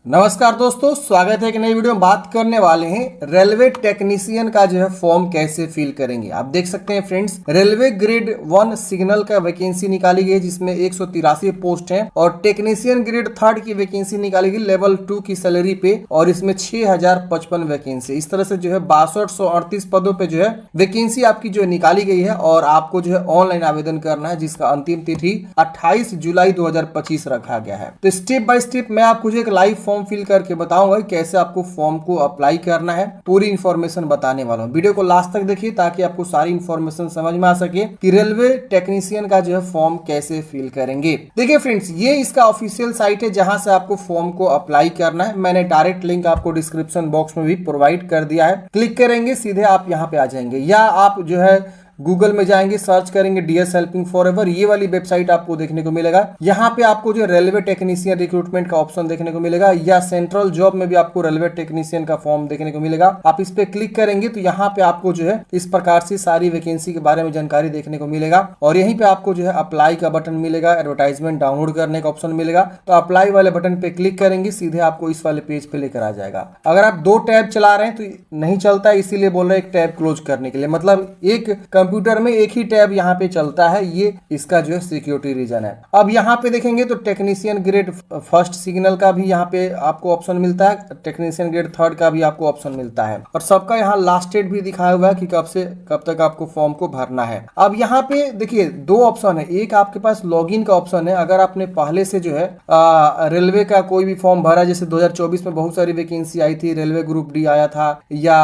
नमस्कार दोस्तों, स्वागत है एक नई वीडियो में। बात करने वाले हैं रेलवे टेक्नीशियन का जो है फॉर्म कैसे फिल करेंगे। आप देख सकते हैं फ्रेंड्स, रेलवे ग्रेड 1 सिग्नल का वैकेंसी निकाली गई जिसमें 183 पोस्ट हैं और टेक्नीशियन ग्रेड 3 की वैकेंसी निकाली गई लेवल 2 की सैलरी पे और इसमें 6055 वैकेंसी। इस तरह से जो है 6238 पदों पे जो है वैकेंसी आपकी जो है निकाली गई है और आपको जो है ऑनलाइन आवेदन करना है जिसका अंतिम तिथि 28 जुलाई 2025 रखा गया है। तो स्टेप बाय स्टेप मैं आपको जो एक लाइव फॉर्म फिल करके बताऊंगा कैसे आपको फॉर्म को अप्लाई करना है। पूरी इंफॉर्मेशन बताने वाला हूं। वीडियो को लास्ट तक देखिए ताकि आपको सारी इंफॉर्मेशन समझ में आ सके कि रेलवे टेक्नीशियन का जो है फॉर्म कैसे फिल करेंगे। देखिए फ्रेंड्स, ये इसका ऑफिशियल साइट है जहां से आपको फॉर्म को अप्लाई करना है। मैंने डायरेक्ट लिंक आपको डिस्क्रिप्शन बॉक्स में भी प्रोवाइड कर दिया है। क्लिक करेंगे सीधे आप यहाँ पे आ जाएंगे, या आप जो है गूगल में जाएंगे, सर्च करेंगे डीएस हेल्पिंग फॉरएवर, ये वाली वेबसाइट आपको देखने को मिलेगा। यहाँ पे आपको जो रेलवे टेक्नीशियन रिक्रूटमेंट का ऑप्शन देखने को मिलेगा, या सेंट्रल जॉब में भी आपको रेलवे टेक्नीशियन का फॉर्म देखने को मिलेगा। आप इस पे क्लिक करेंगे तो यहाँ पे आपको जो है इस प्रकार से सारी वैकेंसी के बारे में जानकारी देखने को मिलेगा और यहीं पे आपको जो है अप्लाई का बटन मिलेगा, एडवर्टाइजमेंट डाउनलोड करने का ऑप्शन मिलेगा। तो अप्लाई वाले बटन पे क्लिक करेंगे, सीधे आपको इस वाले पेज पे लेकर आ जाएगा। अगर आप 2 टैब चला रहे हैं तो नहीं चलता, इसीलिए बोल रहे हैं एक टैब क्लोज करने के लिए। मतलब एक कंप्यूटर में एक ही टैब यहाँ पे चलता है, ये इसका जो है सिक्योरिटी रीजन है। अब यहाँ पे देखेंगे तो टेक्नीशियन ग्रेड 1 सिग्नल का भी यहाँ पे आपको ऑप्शन मिलता है, टेक्नीशियन ग्रेड 3 का भी आपको ऑप्शन मिलता है और सबका यहाँ लास्ट डेट भी दिखाया हुआ है कि कब से कब तक आपको फॉर्म को भरना है। अब यहाँ पे देखिए 2 ऑप्शन है। एक आपके पास लॉगिन का ऑप्शन है। अगर आपने पहले से जो है रेलवे का कोई भी फॉर्म भरा, जैसे 2024 में बहुत सारी वैकेंसी आई थी, रेलवे ग्रुप डी आया था, या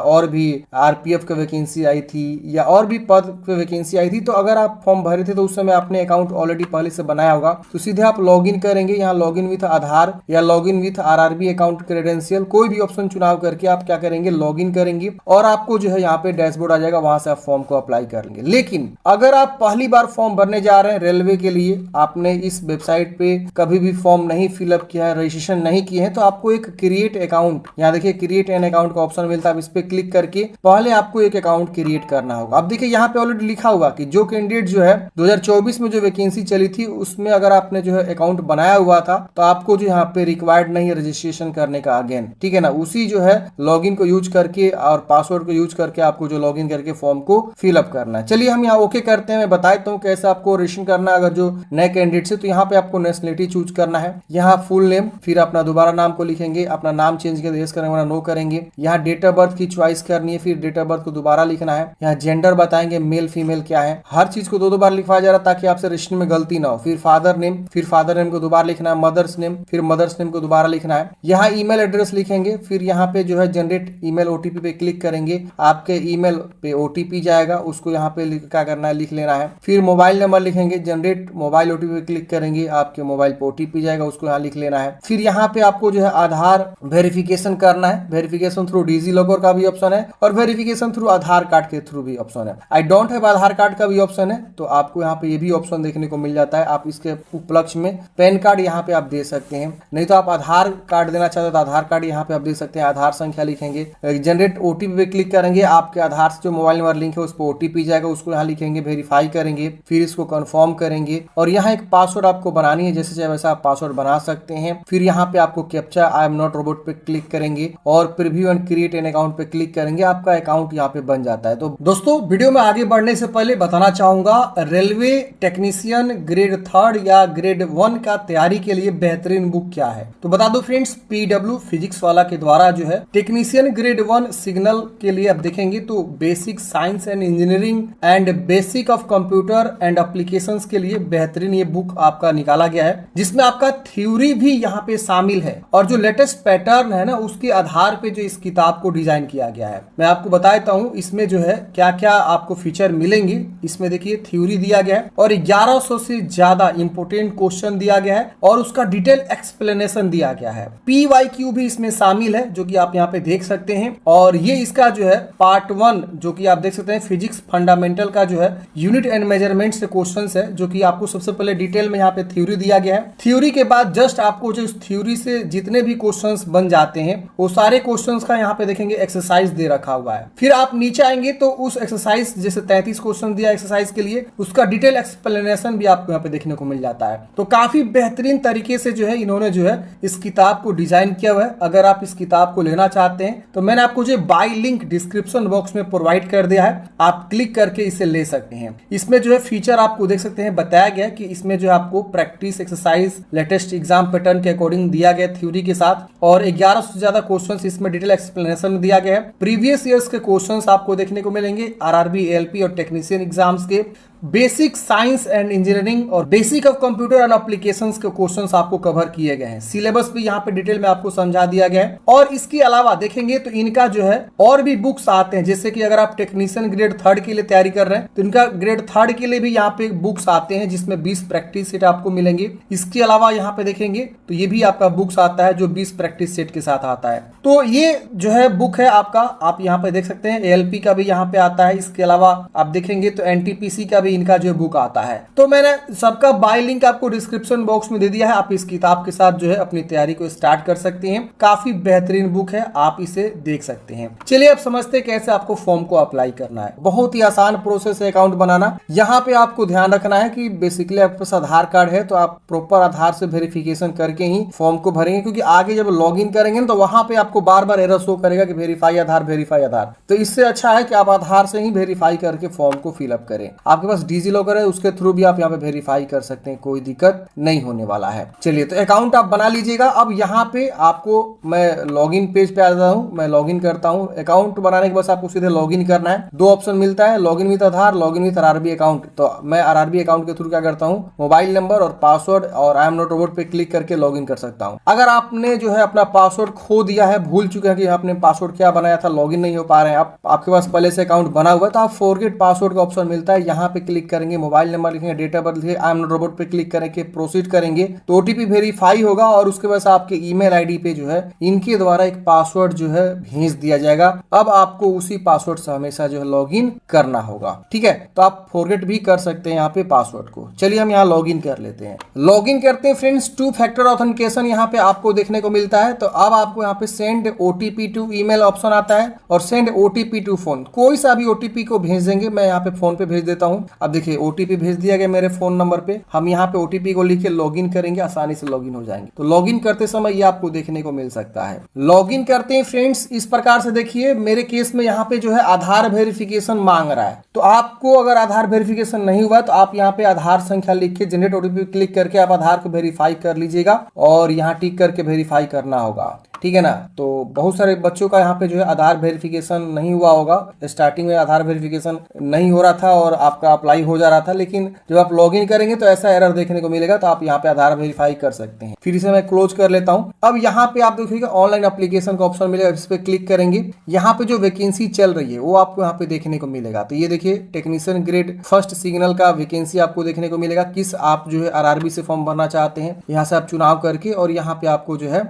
और भी आरपीएफ का वैकेंसी आई थी, या और भी पद पे वैकेंसी आई थी, तो अगर आप फॉर्म भरे थे तो उस समय आपने अकाउंट ऑलरेडी पहले से बनाया होगा, तो सीधे आप लॉगिन करेंगे। यहाँ लॉगिन विथ आधार या login with RRB account credential, कोई भी ऑप्शन चुनाव करके आप क्या करेंगे, लॉगिन करेंगे और आपको जो है यहाँ पे डैशबोर्ड आ जाएगा, वहां से आप फॉर्म को अप्लाई कर लेंगे। लेकिन अगर आप पहली बार फॉर्म भरने जा रहे हैं रेलवे के लिए, आपने इस वेबसाइट पे कभी भी फॉर्म नहीं फिलअप किया है, रजिस्ट्रेशन नहीं किए हैं, तो आपको एक क्रिएट अकाउंट, यहाँ देखिए क्रिएट एन अकाउंट का ऑप्शन मिलता है। इस पे क्लिक करके पहले आपको एक अकाउंट क्रिएट करना होगा। अब देखिए यहाँ पे ऑलरेडी लिखा हुआ कि जो कैंडिडेट जो है 2024 में जो वैकेंसी चली थी उसमें अगर आपने जो है अकाउंट बनाया हुआ था तो आपको जो यहाँ पे रिक्वायर्ड नहीं है रजिस्ट्रेशन करने का अगेन, ठीक है ना। उसी जो है लॉगिन को यूज करके और पासवर्ड को यूज करके आपको जो लॉगिन करके फॉर्म को फिलअप करना है। चलिए हम यहाँ ओके करते हैं। मैं बता देता हूँ कैसे आपको रजिस्ट्रेशन करना है। अगर जो नए कैंडिडेट है तो यहाँ पे आपको नेशनलिटी चूज करना है। यहाँ फुल नेम, फिर अपना दोबारा नाम को लिखेंगे, अपना नाम चेंज करके यस करेंगे, नो करेंगे। यहाँ डेट ऑफ बर्थ की चॉइस करनी है, फिर डेट ऑफ बर्थ को दोबारा लिखना है। यहाँ जेंडर बताएंगे, मेल फीमेल क्या है। हर चीज को 2 बार लिखवाया जा रहा है ताकि आपसे रजिस्ट्रेशन में गलती ना हो। फिर फादर नेम, फिर फादर नेम को दोबारा लिखना है, मदर्स नेम, फिर मदर्स नेम को दोबारा लिखना है। यहाँ ईमेल एड्रेस लिखेंगे, फिर यहाँ पे जो है जनरेट ईमेल ओटीपी पे क्लिक करेंगे, आपके ईमेल पे ओटीपी जाएगा, उसको यहाँ पे क्या करना है, लिख लेना है। फिर मोबाइल नंबर लिखेंगे, जनरेट मोबाइल ओटीपी पे क्लिक करेंगे, आपके मोबाइल पे ओटीपी जाएगा, उसको यहाँ लिख लेना है। फिर यहाँ पे आपको जो है आधार वेरिफिकेशन करना है। वेरिफिकेशन थ्रू डिजी लॉकर का भी ऑप्शन है और वेरिफिकेशन थ्रू आधार कार्ड के थ्रू भी ऑप्शन है। I don't have Aadhaar card का भी ऑप्शन है, तो आपको यहाँ पे ये भी ऑप्शन देखने को मिल जाता है। आप इसके उपलक्ष्य में पैन कार्ड यहाँ पे आप दे सकते हैं, नहीं तो आप आधार कार्ड देना चाहते हो तो आधार कार्ड यहाँ पे आप दे सकते हैं। आधार संख्या लिखेंगे, जनरेट ओटीपी पे क्लिक करेंगे, आपके आधार से जो मोबाइल नंबर लिंक है उस पर ओटीपी जाएगा, उसको यहाँ लिखेंगे, वेरीफाई करेंगे, फिर इसको कंफर्म करेंगे और यहाँ एक पासवर्ड आपको बनानी है। जैसे चाहे वैसा आप पासवर्ड बना सकते हैं। फिर यहाँ पे आपको captcha I am not robot पे क्लिक करेंगे और preview and create an account पे क्लिक करेंगे, आपका अकाउंट यहाँ पे बन जाता है। तो दोस्तों, वीडियो में आगे बढ़ने से पहले बताना चाहूंगा, रेलवे टेक्नीशियन ग्रेड 3 या ग्रेड 1 का तैयारी के लिए बेहतरीन बुक क्या है, तो बता दो फ्रेंड्स, पीडब्ल्यू फिजिक्स वाला के द्वारा जो है टेक्नीशियन ग्रेड 1 सिग्नल के लिए आप देखेंगे तो basic science and engineering and basic of computer and applications के लिए बेहतरीन ये बुक आपका निकाला गया है, जिसमें आपका थ्योरी भी यहाँ पे शामिल है और जो लेटेस्ट पैटर्न है ना उसके आधार पे जो इस किताब को डिजाइन किया गया है। मैं आपको बता देता हूँ इसमें जो है क्या क्या आपको फीचर मिलेंगे। इसमें देखिए थ्योरी दिया गया है और 1100 से ज्यादा इंपोर्टेंट क्वेश्चन दिया गया है और उसका डिटेल एक्सप्लेनेशन दिया गया है। PYQ भी इसमें शामिल है जो कि आप यहाँ पे देख सकते हैं और ये इसका जो है पार्ट 1 जो कि आप देख सकते हैं फिजिक्स फंडामेंटल का जो है यूनिट एंड मेजरमेंट से क्वेश्चन है, जो कि आपको सबसे पहले डिटेल में यहाँ पे थ्योरी दिया गया है। थ्योरी के बाद जस्ट आपको जो थ्योरी से जितने भी क्वेश्चन बन जाते हैं वो सारे क्वेश्चन का यहाँ पे देखेंगे एक्सरसाइज दे रखा हुआ है। फिर आप नीचे आएंगे तो उस एक्सरसाइज एक्सरसाइज जैसे 33 क्वेश्चन दिया एक्सरसाइज के लिए, उसका डिटेल एक्सप्लेनेशन भी आपको यहाँ पे देखने को मिल जाता है। तो काफी बेहतरीन तरीके से जो है इन्होंने जो है इस किताब को डिजाइन किया हुआ है। अगर आप इस किताब को लेना चाहते हैं तो मैंने आपको जो बाय लिंक डिस्क्रिप्शन बॉक्स में प्रोवाइड कर दिया है, आप क्लिक करके इसे ले सकते हैं। इसमें जो है फीचर आपको देख सकते हैं बताया गया कि इसमें जो है आपको practice exercise latest exam pattern के अकॉर्डिंग दिया गया थ्योरी के साथ, और 1100 से ज्यादा क्वेश्चंस इसमें डिटेल एक्सप्लेनेशन में दिया गया है। प्रीवियस ईयर्स के क्वेश्चंस आपको देखने को मिलेंगे, आरआरबी, एएलपी और टेक्नीशियन एग्जाम्स के बेसिक साइंस एंड इंजीनियरिंग और basic of computer and applications के क्वेश्चंस आपको कवर किए गए हैं। सिलेबस भी यहाँ पे डिटेल में आपको समझा दिया गया है। और इसके अलावा देखेंगे तो इनका जो है और भी बुक्स आते हैं, जैसे कि अगर आप टेक्नीशियन ग्रेड 3 के लिए तैयारी कर रहे हैं तो इनका ग्रेड 3 के लिए भी यहाँ पे बुक्स आते हैं जिसमें 20 प्रैक्टिस सेट आपको मिलेंगे। इसके अलावा यहाँ पे देखेंगे तो ये भी आपका बुक्स आता है जो 20 प्रैक्टिस सेट के साथ आता है। तो ये जो है बुक है आपका, आप यहाँ पे देख सकते हैं। एएलपी का भी यहाँ पे आता है। इसके अलावा आप देखेंगे तो एनटीपीसी का भी इनका जो बुक आता है। तो मैंने सबका बाय लिंक आपको डिस्क्रिप्शन बॉक्स में दे दिया है। आप इस किताब के साथ जो है अपनी तैयारी को स्टार्ट कर सकते हैं। काफी बेहतरीन बुक है, आप इसे देख सकते हैं। चलिए अब समझते हैं कैसे आपको फॉर्म को अप्लाई करना है। बहुत ही आसान प्रोसेस है अकाउंट बनाना। यहाँ पे आपको ध्यान रखना है कि बेसिकली आपके पास आधार कार्ड है तो आप प्रॉपर आधार से वेरिफिकेशन करके ही फॉर्म को भरेंगे, क्योंकि आगे जब लॉग इन करेंगे तो वहां पे आपको बार बार एरर शो करेगा कि वेरीफाई आधार, वेरीफाई आधार। तो इससे अच्छा है कि आप आधार से ही वेरीफाई करके फॉर्म को फिलअप करें। आपके पास डिजी लॉकर है, उसके थ्रू भी आप यहाँ पे वेरीफाई कर सकते हैं, कोई दिक्कत नहीं होने वाला है। चलिए तो अकाउंट आप बना लीजिएगा। अब यहाँ पे आपको मैं लॉगिन पेज पे आ जाता हूँ, मैं लॉगिन करता हूँ। अकाउंट बनाने के बाद आपको सीधे लॉगिन करना है। दो ऑप्शन मिलता है, login with Aadhaar, login with RRB account. तो मैं आरआरबी अकाउंट के थ्रू क्या करता हूँ, मोबाइल नंबर और पासवर्ड और आई एम नॉट रोबोट पे क्लिक करके लॉगिन कर सकता हूँ। अगर आपने जो है अपना पासवर्ड खो दिया है, भूल चुके हैं कि आपने पासवर्ड क्या बनाया था, लॉगिन नहीं हो पा रहे हैं, आपके पास पहले से अकाउंट बना हुआ है, तो आप फॉरगेट पासवर्ड का ऑप्शन मिलता है, यहाँ पे क्लिक करेंगे, मोबाइल नंबर लिखेंगे, डेट ऑफ बर्थ लिखेंगे, आई एम नॉट रोबोट पे क्लिक करेंगे, प्रोसीड करेंगे तो ओटीपी वेरीफाई होगा और उसके बाद आपके ईमेल आईडी पे जो है इनके द्वारा एक पासवर्ड जो है भेज दिया जाएगा। अब आपको उसी पासवर्ड से हमेशा जो है लॉगिन करना होगा। ठीक है, तो आप फॉरगेट भी कर सकते हैं यहाँ पे पासवर्ड को। चलिए हम यहाँ लॉगिन कर लेते हैं। लॉगिन करते हैं फ्रेंड्स। 2 फैक्टर ऑथेंटिकेशन यहाँ पे आपको देखने को मिलता है। तो अब आपको यहाँ पे send OTP to email option आता है और सेंड ओटीपी टू फोन। कोई सा भी ओटीपी को भेज देंगे, मैं यहाँ पे फोन पे भेज देता हूँ। अब देखिए ओटीपी भेज दिया गया मेरे फोन नंबर पे। हम यहाँ पे ओटीपी को लिख के लॉगिन करेंगे, आसानी से लॉगिन हो जाएंगे। तो लॉगिन करते समय ये आपको देखने को मिल सकता है। लॉगिन करते हैं फ्रेंड्स इस प्रकार से। देखिए मेरे केस में यहाँ पे जो है आधार वेरिफिकेशन मांग रहा है। तो आपको अगर आधार वेरिफिकेशन नहीं हुआ तो आप यहाँ पे आधार संख्या लिख के जनरेट ओटीपी क्लिक करके आप आधार को वेरीफाई कर लीजिएगा और यहाँ टिक करके वेरीफाई करना होगा। ठीक है ना। तो बहुत सारे बच्चों का यहाँ पे जो है आधार वेरिफिकेशन नहीं हुआ होगा। स्टार्टिंग में आधार वेरिफिकेशन नहीं हो रहा था और आपका अप्लाई हो जा रहा था, लेकिन जब आप लॉगिन करेंगे तो ऐसा एरर देखने को मिलेगा। तो आप यहाँ पे आधार वेरीफाई कर सकते हैं। फिर इसे मैं क्लोज कर लेता हूँ। अब यहाँ पे आप देखिएगा ऑनलाइन एप्लीकेशन का ऑप्शन मिलेगा, इस पे क्लिक करेंगे। यहाँ पे जो वैकेंसी चल रही है वो आपको यहाँ पे देखने को मिलेगा। तो ये देखिए टेक्नीशियन ग्रेड 1 सिग्नल का वैकेंसी आपको देखने को मिलेगा। किस आप जो है आरआरबी से फॉर्म भरना चाहते हैं, यहाँ से आप चुनाव करके और यहाँ पे आपको जो है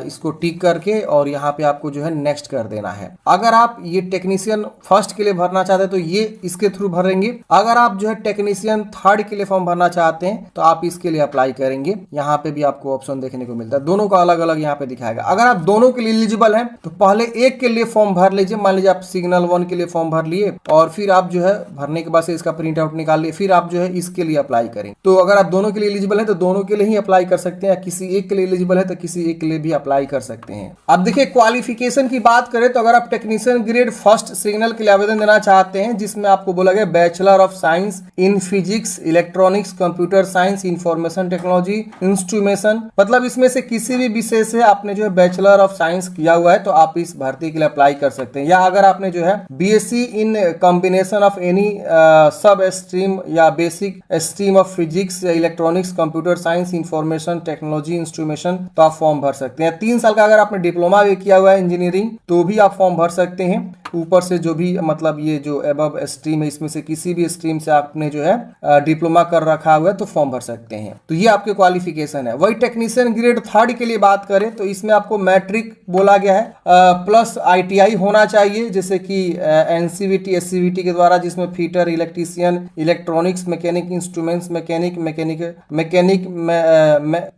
इसको टिक करके और यहाँ पे आपको जो है नेक्स्ट कर देना है। अगर आप ये टेक्नीशियन 1 के लिए भरना चाहते हैं तो ये इसके थ्रू भरेंगे। अगर आप जो है टेक्नीशियन 3 के लिए फॉर्म भरना चाहते हैं तो आप इसके लिए अप्लाई करेंगे। यहाँ पे भी आपको ऑप्शन देखने को मिलता है, दोनों का अलग अलग यहाँ पे दिखाएगा। अगर आप दोनों के लिए एलिजिबल हैं तो पहले एक के लिए फॉर्म भर लीजिए। मान लीजिए आप सिग्नल 1 के लिए फॉर्म भर लिए और फिर आप जो है भरने के बाद से इसका प्रिंट आउट निकाल लिए, फिर आप जो है इसके लिए अप्लाई करेंगे। तो अगर आप दोनों के लिए एलिजिबल है तो दोनों के लिए ही अप्लाई कर सकते हैं, किसी एक के लिए एलिजिबल है तो किसी एक के लिए भी अप्लाई कर सकते हैं। अब देखिए क्वालिफिकेशन की बात करें तो अगर आप टेक्नीशियन ग्रेड 1 सिग्नल के लिए आवेदन देना चाहते हैं जिसमें आपको बोला गया bachelor of science in physics, electronics, computer science, information technology, instrumentation, मतलब इसमें से किसी भी विषय से आपने जो है बैचलर ऑफ साइंस किया हुआ है तो आप इस भर्ती के लिए अप्लाई कर सकते हैं। या अगर आपने जो है BSc in combination of any सब स्ट्रीम या basic stream of physics, electronics, computer science, information technology, instrumentation, तो आप फॉर्म भर सकते हैं। 3 साल का अगर आपने डिप्लोमा भी किया हुआ है इंजीनियरिंग तो भी आप फॉर्म भर सकते हैं। ऊपर से जो भी मतलब ये जो एबव स्ट्रीम है इसमें से किसी भी स्ट्रीम से आपने जो है डिप्लोमा कर रखा हुआ है तो फॉर्म भर सकते हैं। तो ये आपके क्वालिफिकेशन है। वही टेक्नीशियन ग्रेड 3 के लिए बात करें तो इसमें आपको मैट्रिक बोला गया है प्लस आईटीआई होना चाहिए, जैसे कि एनसीवीटी, एससीवीटी के द्वारा, जिसमें fitter, electrician, electronics, mechanic, instruments, mechanic,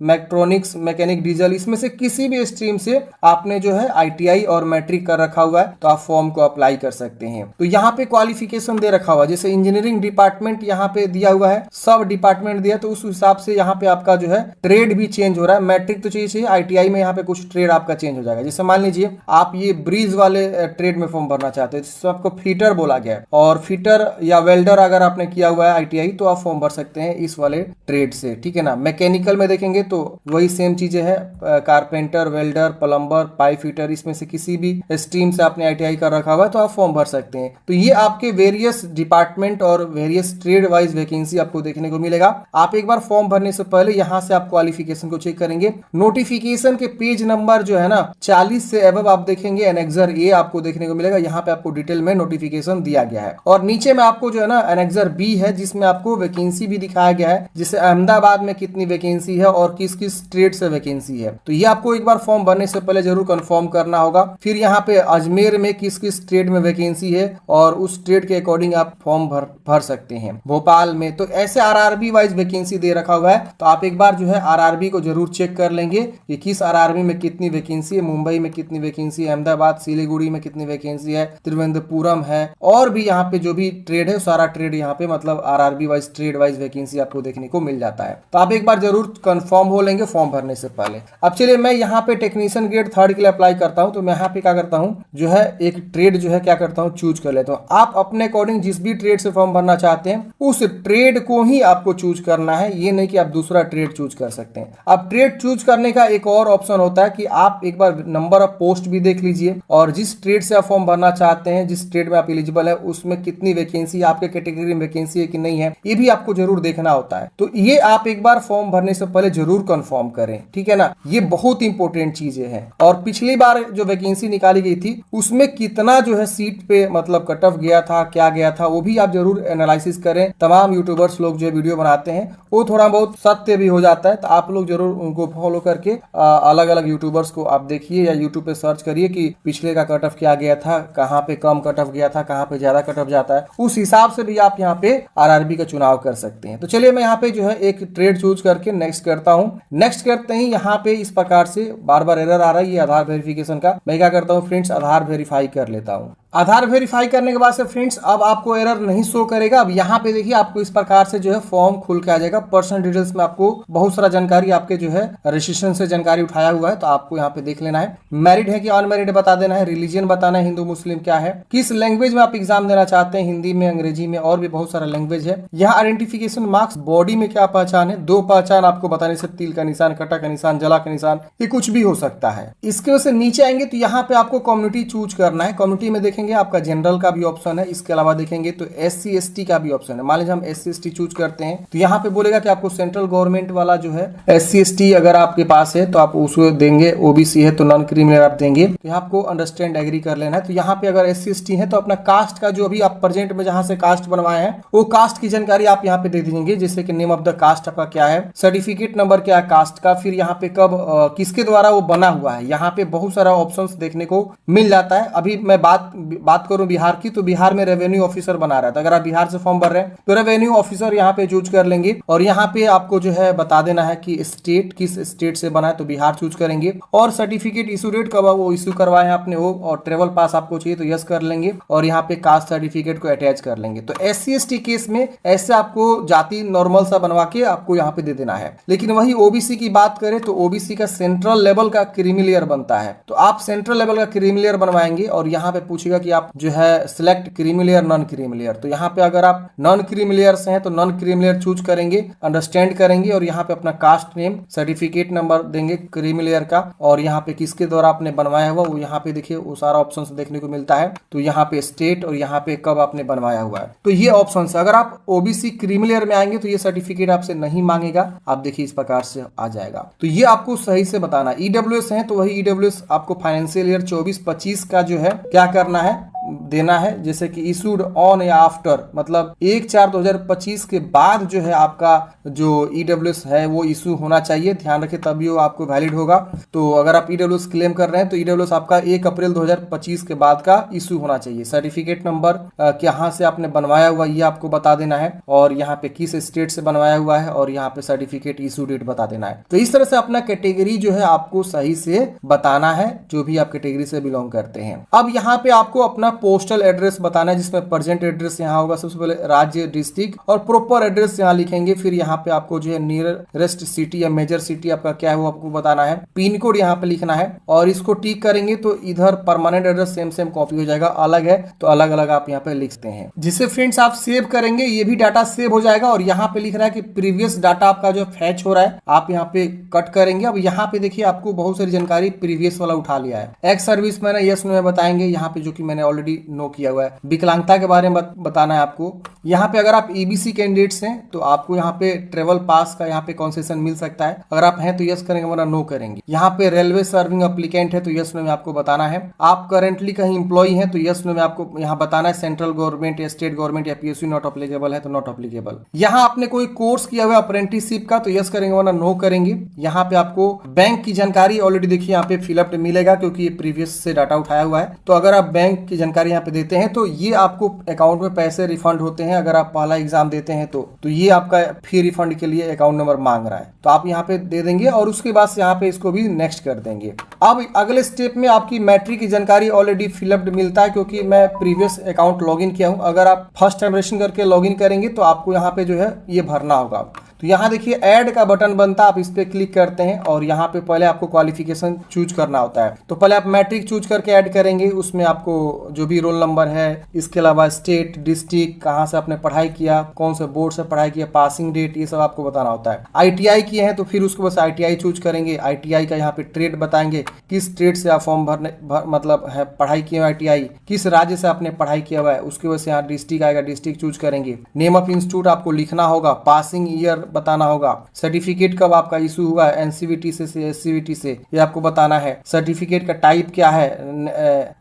mechatronics, mechanic, diesel, इसमें से किसी भी स्ट्रीम से आपने जो है आईटीआई और मैट्रिक कर रखा हुआ है तो आप फॉर्म को अप्लाई कर सकते हैं। तो यहाँ पे क्वालिफिकेशन दे रखा हुआ, जैसे इंजीनियरिंग डिपार्टमेंट यहाँ पे दिया हुआ है, सब डिपार्टमेंट दिया, तो उस हिसाब से यहाँ पे आपका जो है ट्रेड भी चेंज हो रहा है। मैट्रिक तो चाहिए, ITI में यहाँ पे कुछ ट्रेड आपका चेंज हो जाएगा। जैसे मान लीजिए आप ये ब्रिज वाले ट्रेड में फॉर्म भरना चाहते हैं, जिससे आपको फिटर बोला गया है, और फिटर या वेल्डर अगर आपने किया हुआ है ITI तो आप फॉर्म भर सकते हैं इस वाले ट्रेड से, ठीक है ना। मैकेनिकल में देखेंगे तो वही सेम चीजें है, carpenter, welder, plumber, pipe fitter, इसमें से किसी भी स्ट्रीम से आपने ITI कर रखा हुआ है तो आप फॉर्म भर सकते हैं। तो ये आपके वेरियस डिपार्टमेंट और वेरियस ट्रेड वाइज वैकेंसी आपको देखने को मिलेगा। आप एक बार फॉर्म भरने से पहले यहाँ से आप क्वालिफिकेशन को चेक करेंगे। नोटिफिकेशन के पेज नंबर जो है ना 40 से अबव आप देखेंगे, एनेक्सर ए आपको देखने को मिलेगा। यहाँ पे आपको डिटेल में नोटिफिकेशन दिया गया है, और नीचे में आपको जो है ना एनेक्सर बी है, जिसमें आपको वैकेंसी भी दिखाया गया है, जैसे अहमदाबाद में कितनी वैकेंसी है और किस किस ट्रेड से वैकेंसी है। तो ये आपको एक बार फॉर्म भरने से पहले जरूर कंफर्म करना होगा। फिर यहाँ पे अजमेर में किस किस ट्रेड में वैकेंसी है और उस ट्रेड के अकॉर्डिंग आप फॉर्म भर सकते हैं। भोपाल में तो ऐसे RRB वाइज वैकेंसी दे रखा हुआ है, तो आप एक बार जो है RRB को जरूर चेक कर लेंगे कि किस RRB में कितनी वैकेंसी है, मुंबई में कितनी वैकेंसी है, अहमदाबाद, सिलीगुड़ी में कितनी वैकेंसी है, त्रिवेंद्रपुरम है, और भी यहाँ पे जो भी ट्रेड है सारा ट्रेड यहाँ पे मतलब RRB wise trade wise vacancy आपको देखने को मिल जाता है। तो आप एक बार जरूर कंफर्म हो लेंगे फॉर्म भरने से पहले। अब चलिए मैं यहाँ पे टेक्नीशियन ग्रेड 3 के लिए अप्लाई करता हूँ। तो मैं यहाँ पे क्या करता हूँ, जो है एक ट्रेड जो है क्या करता हूँ, चूज कर लेता हूँ। आप अपने अकॉर्डिंग जिस भी ट्रेड से फॉर्म भरना चाहते हैं उस ट्रेड को ही आपको चूज करना है, ये नहीं कि आप दूसरा ट्रेड चूज कर सकते हैं। अब ट्रेड चूज करने का एक और ऑप्शन होता है कि आप एक बार नंबर ऑफ पोस्ट भी देख लीजिए, और जिस ट्रेड से आप फॉर्म भरना चाहते हैं, जिस ट्रेड में आप एलिजिबल है, उसमें कितनी वैकेंसी, आपके कैटेगरी में वैकेंसी है कि नहीं है, ये भी आपको जरूर देखना होता है। तो ये आप एक बार फॉर्म भरने से पहले जरूर कंफर्म करें, ठीक है ना। ये बहुत इंपॉर्टेंट चीजें हैं। और पिछली बार जो वैकेंसी निकाली गई थी उसमें कितना जो है सीट पे मतलब कट ऑफ गया था, क्या गया था, वो भी आप जरूर एनालिसिस करें। तमाम यूट्यूबर्स लोग जो वीडियो बनाते हैं वो थोड़ा बहुत सत्य भी हो जाता है, तो आप लोग जरूर उनको फॉलो करके अलग अलग यूट्यूबर्स को आप देखिए, या यूट्यूब पे सर्च करिए कि पिछले का कट ऑफ क्या गया था, कहाँ पे कम कट ऑफ गया था, कहाँ पे ज्यादा कट ऑफ जाता है। उस हिसाब से भी आप यहाँ पे RRB का चुनाव कर सकते हैं। तो चलिए मैं यहाँ पे जो है एक ट्रेड चूज करके नेक्स्ट करता हूँ। नेक्स्ट करते ही यहाँ पे इस प्रकार से बार बार एरर आ रहा है, ये आधार वेरिफिकेशन का। मैं क्या करता हूँ फ्रेंड्स, आधार वेरीफाई कर लेता हूँ। आधार वेरीफाई करने के बाद से फ्रेंड्स अब आपको एरर नहीं शो करेगा। अब यहाँ पे देखिए आपको इस प्रकार से जो है फॉर्म खुल के आ जाएगा। पर्सनल डिटेल्स में आपको बहुत सारा जानकारी आपके जो है रजिस्ट्रेशन से जानकारी उठाया हुआ है, तो आपको यहाँ पे देख लेना है। मैरिड है कि अनमैरिड बता देना है, रिलीजन बताना है, हिंदू मुस्लिम क्या है, किस लैंग्वेज में आप एग्जाम देना चाहते हैं, हिंदी में, अंग्रेजी में, और भी बहुत सारा लैंग्वेज है। यहाँ आइडेंटिफिकेशन मार्क्स, बॉडी में क्या पहचान है, 2 पहचान आपको बताने से तिल का निशान, कटा का निशान, जला का निशान, ये कुछ भी हो सकता है। इसके वजह से नीचे आएंगे तो यहाँ पे आपको कम्युनिटी चूज करना है। कम्युनिटी में देखेंगे आपका जनरल का भी ऑप्शन है, इसके अलावा देखेंगे तो SC ST का भी ऑप्शन है। मान लीजिए हम SC ST चूज करते हैं तो यहाँ पे बोलेगा कि आपको सेंट्रल गवर्नमेंट वाला जो है SC ST अगर आपके पास है तो आप उसको देंगे, OBC है तो नॉन क्रिमिनल आप देंगे। तो यहाँ आपको अंडरस्टैंड एग्री कर लेना है। तो यहाँ पे अगर SC ST है तो अपना कास्ट का जो अभी आप प्रेजेंट में जहाँ से कास्ट बनवाए हैं वो कास्ट की जानकारी आप यहाँ पे दे दीजिए, जैसे कि नेम ऑफ द कास्ट आपका क्या है, सर्टिफिकेट नंबर क्या है कास्ट का, फिर यहाँ पे कब किसके द्वारा वो बना हुआ है। यहाँ पे बहुत सारा ऑप्शंस देखने को मिल जाता है। अभी मैं बात करूं बिहार की, तो बिहार में रेवेन्यू ऑफिसर बना रहा था। अगर आप बिहार से फॉर्म भर रहे हैं तो रेवेन्यू ऑफिसर यहाँ पे चूज कर लेंगे, और यहाँ पे आपको जो है बता देना है कि स्टेट किस स्टेट से बना है, तो बिहार चूज करेंगे। और सर्टिफिकेट इशू डेट कब वो इशू करवाए हैं आपने वो, और ट्रेवल पास आपको चाहिए तो यस कर लेंगे, और यहाँ पे कास्ट सर्टिफिकेट को अटैच कर लेंगे। तो SC ST केस में ऐसे आपको जाति नॉर्मल सा बनवा के आपको यहाँ पे दे देना है। लेकिन वही OBC की बात करें तो OBC का सेंट्रल लेवल का क्रीमिलियर बनता है, तो आप सेंट्रल लेवल का क्रीमिलियर बनवाएंगे, और यहाँ पे पूछेगा कि आप जो है सिलेक्ट क्रीमिलियर नॉन क्रीमिलियर। तो यहाँ पे अगर आप नॉन क्रीमिलियर से हैं तो नॉन क्रीमिलियर चूज करेंगे, अंडरस्टैंड करेंगे, और यहाँ पे अपना कास्ट नेम, सर्टिफिकेट नंबर देंगे क्रीमिलियर का, और यहाँ पे किसके द्वारा आपने बनवाया हुआ वो यहाँ पे देखिए वो सारा ऑप्शन देखने को मिलता है। तो यहाँ पे स्टेट और यहाँ पे कब आपने बनवाया हुआ है, तो ये ऑप्शन है। अगर आप OBC क्रीमिलियर में आएंगे तो ये सर्टिफिकेट आपसे नहीं मांगेगा, आप देखिए इस प्रकार से आ जाएगा। तो ये आपको सही से बताना। EWS है तो वही EWS आपको फाइनेंशियल ईयर 24-25 का जो है क्या करना है, देना है। जैसे कि इशूड ऑन या आफ्टर, मतलब 1/4/2025 के बाद जो है आपका जो EWS है वो इशू होना चाहिए, ध्यान रखें तभी वो आपको वैलिड होगा। तो अगर आप EWS क्लेम कर रहे हैं तो EWS आपका 1 अप्रैल 2025 के बाद का इशू होना चाहिए। सर्टिफिकेट नंबर कहाँ से आपने बनवाया हुआ ये आपको बता देना है, और यहाँ पे किस स्टेट से बनवाया हुआ है, और यहाँ पे सर्टिफिकेट इशू डेट बता देना है। तो इस तरह से अपना कैटेगरी जो है आपको सही से बताना है, जो भी आप कैटेगरी से बिलोंग करते हैं। अब यहाँ पे आपको अपना पोस्टल एड्रेस बताना है, जिसमें प्रेजेंट एड्रेस यहाँ होगा, सबसे पहले राज्य, डिस्ट्रिक्ट और प्रॉपर एड्रेस यहाँ लिखेंगे। फिर यहाँ पे आपको जो है नियरेस्ट सिटी या मेजर सिटी आपका क्या है वो आपको बताना है। पिन कोड यहाँ पे लिखना है और इसको टिक करेंगे तो इधर परमानेंट एड्रेस सेम कॉपी हो जाएगा। अलग है तो अलग अलग आप यहाँ पे लिखते हैं। जिसे फ्रेंड्स आप सेव करेंगे ये भी डाटा सेव हो जाएगा। और यहाँ पे लिख रहा है कि प्रीवियस डाटा आपका जो फैच हो रहा है, आप यहाँ पे कट करेंगे। अब यहाँ पे देखिए आपको बहुत सारी जानकारी प्रीवियस वाला उठा लिया है। एक्स सर्विस मैंने यस में बताएंगे यहाँ पे, जो कि मैंने ऑलरेडी नो किया हुआ है। विकलांगता के बारे में बताना है आपको। यहाँ पे अगर आप ईबीसी कैंडिडेट्स हैं तो आपको यहाँ पे ट्रेवल पास का यहाँ पे कंसेशन मिल सकता है। अगर आप हैं तो यस करेंगे वरना नो करेंगे। यहाँ पे रेलवे सर्विंग एप्लीकेंट है तो यस में आपको बताना है। आप करेंटली कहीं इंप्लॉई हैं तो यस में आपको यहाँ बताना है। सेंट्रल गवर्नमेंट या स्टेट गवर्नमेंट या पीएसयू नॉट अप्लीकेबल है तो नॉट अप्लीकेबल। यहाँ आपने कोई कोर्स किया हुआ अप्रेंटिसशिप का तो यस करेंगे वरना नो करेंगे। यहाँ पे आपको बैंक की जानकारी ऑलरेडी देखिए यहाँ पे फिलअप मिलेगा क्योंकि ये प्रीवियस से डाटा उठाया हुआ है। तो अगर आप बैंक की जानकारी यहाँ पे देते हैं तो ये आपको अकाउंट में पैसे रिफंड होते हैं। अगर आप पहला एग्जाम देते हैं तो ये आपका फी रिफंड के लिए अकाउंट नंबर मांग रहा है तो आप यहाँ पे दे देंगे और उसके बाद से यहाँ पे इसको भी नेक्स्ट कर देंगे। अब अगले स्टेप में आपकी मैट्रिक की जानकारी ऑलरेडी फिलअप मिलता है क्योंकि मैं प्रीवियस अकाउंट लॉगिन किया हूँ। अगर आप फर्स्ट टाइम रजिस्ट्रेशन करके लॉगिन करेंगे तो आपको यहाँ पे जो है ये भरना होगा। तो यहाँ देखिए ऐड का बटन बनता है, आप इस पे क्लिक करते हैं और यहाँ पे पहले आपको क्वालिफिकेशन चूज करना होता है। तो पहले आप मैट्रिक चूज करके ऐड करेंगे, उसमें आपको जो भी रोल नंबर है, इसके अलावा स्टेट, डिस्ट्रिक्ट, कहाँ से आपने पढ़ाई किया, कौन से बोर्ड से पढ़ाई किया, पासिंग डेट, ये सब आपको बताना होता है। ITI किए हैं तो फिर उसको बस ITI चूज करेंगे। ITI का यहाँ पे ट्रेड बताएंगे, किस ट्रेड से आप फॉर्म भरने मतलब है पढ़ाई किए हुए, ITI किस राज्य से आपने पढ़ाई किया हुआ है, उसके वजह से यहाँ डिस्ट्रिक्ट आएगा, डिस्ट्रिक्ट चूज करेंगे। नेम ऑफ इंस्टीट्यूट आपको लिखना होगा, पासिंग ईयर बताना होगा, सर्टिफिकेट कब आपका इशू हुआ है, NCVT से SCVT से ये आपको बताना है। सर्टिफिकेट का टाइप क्या है,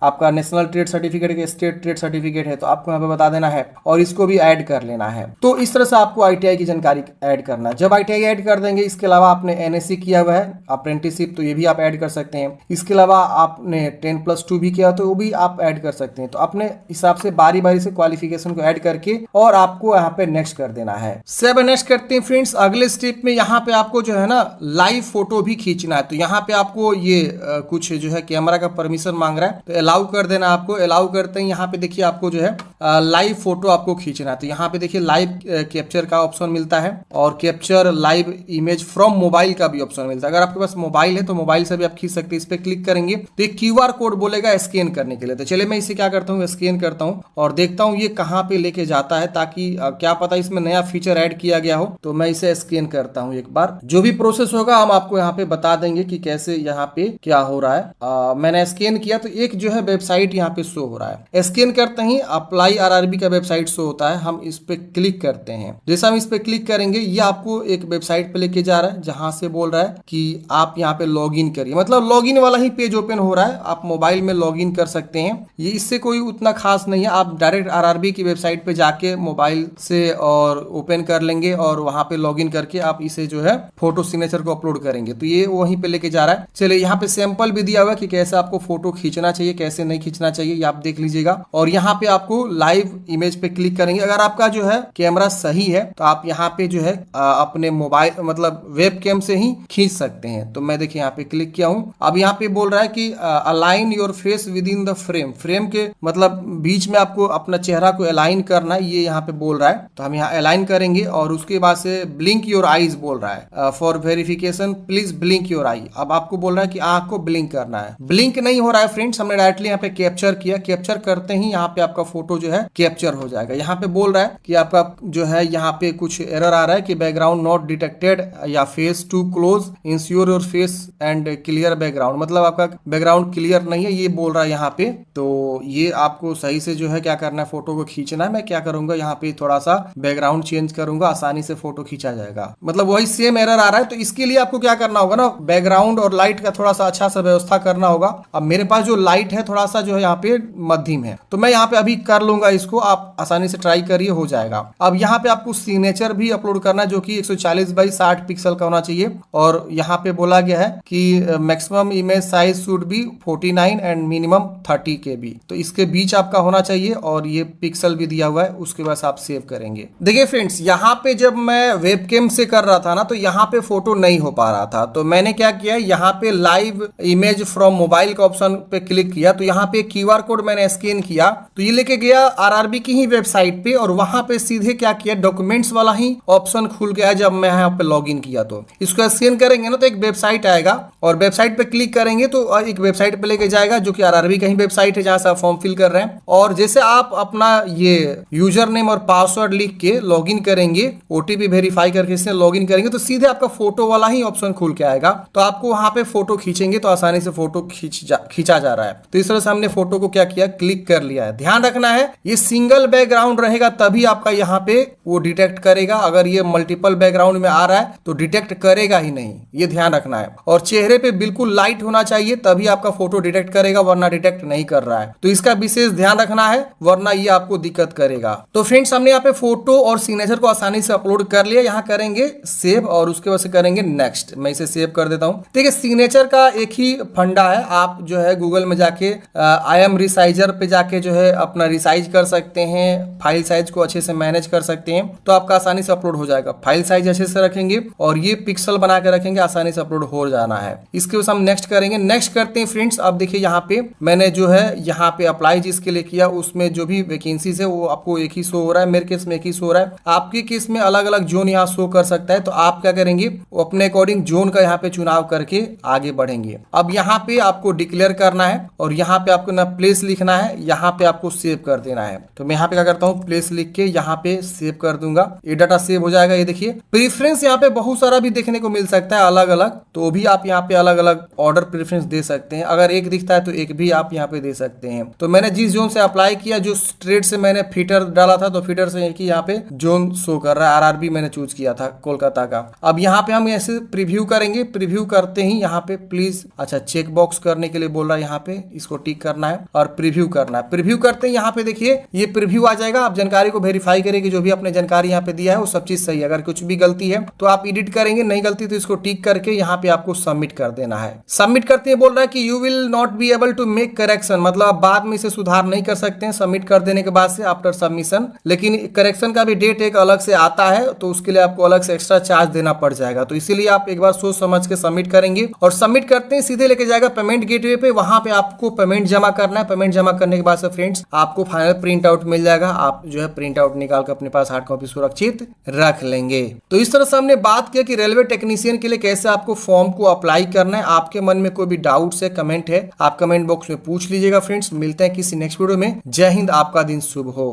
आपका नेशनल ट्रेड सर्टिफिकेट के स्टेट ट्रेड सर्टिफिकेट है तो आपको यहाँ पे बता देना है और इसको भी ऐड कर लेना है। तो इस तरह से आपको ITI की जानकारी ऐड करना है। जब ITI ऐड कर देंगे, इसके अलावा आपने NSC किया हुआ है अप्रेंटिसशिप तो ये भी आप ऐड कर सकते हैं। इसके अलावा आपने 10+2 भी किया तो वो भी आप ऐड कर सकते हैं। तो अपने हिसाब से बारी बारी से क्वालिफिकेशन को ऐड करके और आपको यहाँ पे नेक्स्ट कर देना है। सब नेक्स्ट करते हैं फ्रेंड्स। अगले स्टेप में यहाँ पे आपको जो है ना लाइव फोटो भी खींचना है। तो यहाँ पे आपको ये कुछ जो है कैमरा का परमिशन मांग रहा है तो अलाउ कर देना। आपको अलाउ करते हैं यहाँ पे देखिए आपको जो है लाइव फोटो आपको खींचना है। तो यहाँ पे देखिए लाइव कैप्चर का ऑप्शन मिलता है और capture live image from mobile का भी ऑप्शन मिलता है। अगर आपके पास मोबाइल है तो मोबाइल से भी आप खींच सकते हैं। इस पे क्लिक करेंगे तो एक QR कोड बोलेगा स्कैन करने के लिए। तो चलिए मैं इसे क्या करता हूँ, स्कैन करता हूँ और देखता हूँ ये कहाँ पे लेके जाता है, ताकि क्या पता इसमें नया फीचर ऐड किया गया हो। तो मैं इसे स्कैन करता हूँ एक बार। जो भी प्रोसेस होगा हम आपको यहाँ पे बता देंगे कि कैसे यहाँ पे क्या हो रहा है। मैंने स्कैन किया तो एक जो है वेबसाइट यहाँ पे शो हो रहा है। स्कैन करते ही अप्लाई RRB का वेबसाइट शो होता है। हम इस पे क्लिक करते हैं। जैसे हम इस पे क्लिक करेंगे ये आपको एक वेबसाइट पे लेके जा रहा है जहां से बोल रहा है कि आप यहाँ पे लॉग इन करिए। मतलब लॉग इन वाला ही पेज ओपन हो रहा है। आप मोबाइल में लॉग इन कर सकते हैं। ये इससे कोई उतना खास नहीं है। आप डायरेक्ट RRB की वेबसाइट पे जाके मोबाइल से और ओपन कर लेंगे और वहां पे लॉग इन करके आप इसे जो है फोटो सिग्नेचर को अपलोड करेंगे। तो ये वहीं पे लेके जा रहा है। चलिए यहाँ पे सैंपल भी दिया हुआ है कि कैसे आपको फोटो खींचना चाहिए, कैसे नहीं खींचना चाहिए, ये आप देख लीजिएगा। और यहाँ पे आपको लाइव इमेज पे क्लिक करेंगे। अगर आपका जो है कैमरा सही है तो आप यहाँ पे जो है अपने मोबाइल मतलब वेब कैम से ही खींच सकते हैं। तो मैं देखिए यहाँ पे क्लिक किया हूँ। अब यहाँ पे बोल रहा है कि align your face with in the frame. Frame के मतलब बीच में आपको अपना चेहरा को अलाइन करना है, ये यहाँ पे बोल रहा है। तो हम यहाँ अलाइन करेंगे और उसके बाद से ब्लिंक योर आईज बोल रहा है। For verification please blink your eye. अब आपको बोल रहा है कि आंख को ब्लिंक करना है। ब्लिंक नहीं हो रहा है फ्रेंड्स, हमने डायरेक्टली यहाँ पे कैप्चर किया। कैप्चर करते ही यहाँ पे आपका फोटो जो है कैप्चर हो जाएगा। यहाँ पे बोल रहा है कि आपका जो है यहाँ पे कुछ एरर आ रहा है कि बैकग्राउंड नॉट डिटेक्टेड या face too close, ensure your face and clear background. मतलब आपका बैकग्राउंड क्लियर नहीं है ये बोल रहा है यहाँ पे। तो ये आपको सही से जो है क्या करना है, फोटो को खींचना है। मैं क्या करूंगा यहाँ पे थोड़ा सा बैकग्राउंड चेंज करूंगा, आसानी से फोटो खींचा जाएगा। मतलब वही सेम एरर आ रहा है। तो इसके लिए आपको क्या करना होगा ना, बैकग्राउंड और लाइट का थोड़ा सा अच्छा सा व्यवस्था करना होगा। अब मेरे पास जो लाइट है थोड़ा सा जो है यहाँ पे मध्यम है तो मैं यहाँ पे अभी कर लूंगा इसको। आप आसानी से ट्राई करिए, हो जाएगा। अब यहाँ पे आपको सिग्नेचर भी अपलोड करना है जो कि 140x60 पिक्सल का होना चाहिए। और यहाँ पे बोला गया है कि maximum image size should be 49 and minimum 30 KB। तो इसके बीच आपका होना चाहिए और ये पिक्सल भी दिया हुआ है। उसके बाद आप सेव करेंगे। देखिए फ्रेंड्स यहाँ पे जब मैं वेबकैम से कर रहा था ना, तो यहाँ पे फोटो नहीं हो पा रहा था। तो मैंने क्या किया, यहाँ पे लाइव इमेज फ्रॉम मोबाइल का ऑप्शन पे क्लिक किया, तो यहाँ पे क्यूआर कोड मैंने स्कैन किया, तो ये लेके गया आरआरबी की ही वेबसाइट पे, और वहां पे सीधे क्या किया, डॉक्यूमेंट्स वाला ही ऑप्शन खुल गया जब मैं यहाँ पे लॉग इन किया। तो इसको स्कैन करेंगे ना तो एक वेबसाइट आएगा, और वेबसाइट पे क्लिक करेंगे तो एक वेबसाइट पे लेके जाएगा जो कि आरआरबी का ही वेबसाइट है जहां से आप फॉर्म फिल कर रहे हैं। और जैसे आप अपना ये यूजर नेम और पासवर्ड लिख के लॉग इन करेंगे, ओटीपी वेरीफाई करके इससे लॉग इन करेंगे, तो सीधे आपका फोटो वाला ही ऑप्शन खुल के आएगा। तो आपको वहां पे फोटो खींचेंगे तो आसानी से फोटो खींचा जा रहा है। तो इस तरह से हमने फोटो को क्या किया, क्लिक कर लिया है। ध्यान रखना है ये सिंगल बैकग्राउंड रहेगा तभी आपका यहाँ पे वो डिटेक्ट करेगा, अगर ये मल्टीपल बैकग्राउंड में आ रहा है तो डिटेक्ट करेगा ही नहीं, ये ध्यान रखना है। और चेहरे पे बिल्कुल लाइट होना चाहिए तभी आपका फोटो डिटेक्ट करेगा, वरना डिटेक्ट नहीं कर रहा है। तो इसका विशेष ध्यान रखना है, वरना ये आपको दिक्कत करेगा। तो फ्रेंड्स हमने यहाँ पे फोटो और सिग्नेचर को आसानी से अपलोड कर लिया। यहाँ करेंगे सेव और उसके बाद से करेंगे नेक्स्ट। मैं इसे सेव कर देता हूँ। देखिए सिग्नेचर का एक ही फंडा है, आप जो है गूगल में जाके आई एम रिसाइजर पे जाके जो है अपना रिसाइज कर सकते हैं, फाइल साइज को अच्छे से मैनेज कर सकते हैं, तो आपका आसानी से अपलोड हो जाएगा। फाइल साइज अच्छे से रखेंगे और ये पिक्सल बना के रखेंगे, आसानी से अपलोड हो जाना है। इसके बाद हम नेक्स्ट करेंगे। नेक्स्ट करते हैं फ्रेंड्स। अब देखिए यहाँ पे मैंने जो है यहाँ पे अप्लाई जिसके लिए किया उसमें जो भी वैकेंसीज है वो आपको एक ही शो हो रहा है, मेरे केस में एक ही शो हो रहा है, आपके केस में अलग अलग जोन यहाँ शो कर सकता है। तो आप क्या करेंगे, अपने अकॉर्डिंग जोन का यहाँ पे चुनाव करके आगे बढ़ेंगे। अब यहाँ पे आपको डिक्लेयर करना है और यहाँ पे आपको ना प्लेस लिखना है, यहाँ पे आपको सेव कर देना है। तो मैं यहाँ पे क्या करता हूँ, प्लेस लिख के यहाँ पे सेव कर दूंगा, ये डाटा सेव हो जाएगा। ये देखिए प्रीफरेंस यहाँ पे बहुत सारा भी देखने को मिल सकता है अलग अलग, तो भी आप यहाँ पे अलग अलग ऑर्डर प्रेफरेंस दे सकते हैं। अगर एक दिखता है तो एक भी आप यहाँ पे दे सकते हैं। तो मैंने जिस जोन से अप्लाई किया, जो स्ट्रेट से मैंने फीटर डाला था, तो फीटर से एक ही यहाँ पे जोन शो कर रहा है। आरआरबी मैंने चूज किया था कोलकाता का। अब यहाँ पे हम ऐसे प्रीव्यू करेंगे। प्रीव्यू करते ही यहाँ पे प्लीज अच्छा चेक बॉक्स करने के लिए बोल रहा है, यहाँ पे इसको टिक करना है और प्रीव्यू करना है। प्रीव्यू करते ही यहाँ पे देखिए ये प्रीव्यू आ जाएगा। आप जानकारी को वेरीफाई करेंगे, जो भी आपने जानकारी यहाँ पे दिया है वो सब चीज सही है। अगर कुछ भी गलती है तो आप एडिट करेंगे, नहीं गलती तो इसको टिक करके यहाँ पे आपको सबमिट कर देना है। सबमिट करते ही बोल रहा है कि you will not be able to make correction, मतलब आप बाद में इसे सुधार नहीं कर सकते हैं सबमिट कर देने के बाद से आफ्टर सबमिशन। लेकिन करेक्शन का भी डेट एक अलग से आता है, तो उसके लिए आपको अलग से एक्स्ट्रा चार्ज देना पड़ जाएगा। तो इसीलिए आप एक बार सोच समझ के सबमिट करेंगे और सबमिट करते हैं सीधे लेके जाएगा पेमेंट गेटवे पे। वहां पे आपको पेमेंट जमा करना है। पेमेंट जमा करने के बाद से फ्रेंड्स आपको फाइनल प्रिंट आउट मिल जाएगा। आप जो है प्रिंट आउट निकाल कर अपने पास हार्ड कॉपी सुरक्षित रख लेंगे। तो इस तरह से हमने बात किया कि रेलवे टेक्नीशियन के लिए कैसे आपको फॉर्म को अप्लाई करना है। आपके मन में कोई भी डाउट्स है, कमेंट है, आप कमेंट बॉक्स में पूछ लीजिएगा फ्रेंड्स। मिलते हैं किसी नेक्स्ट वीडियो में। जय हिंद, आपका दिन शुभ हो।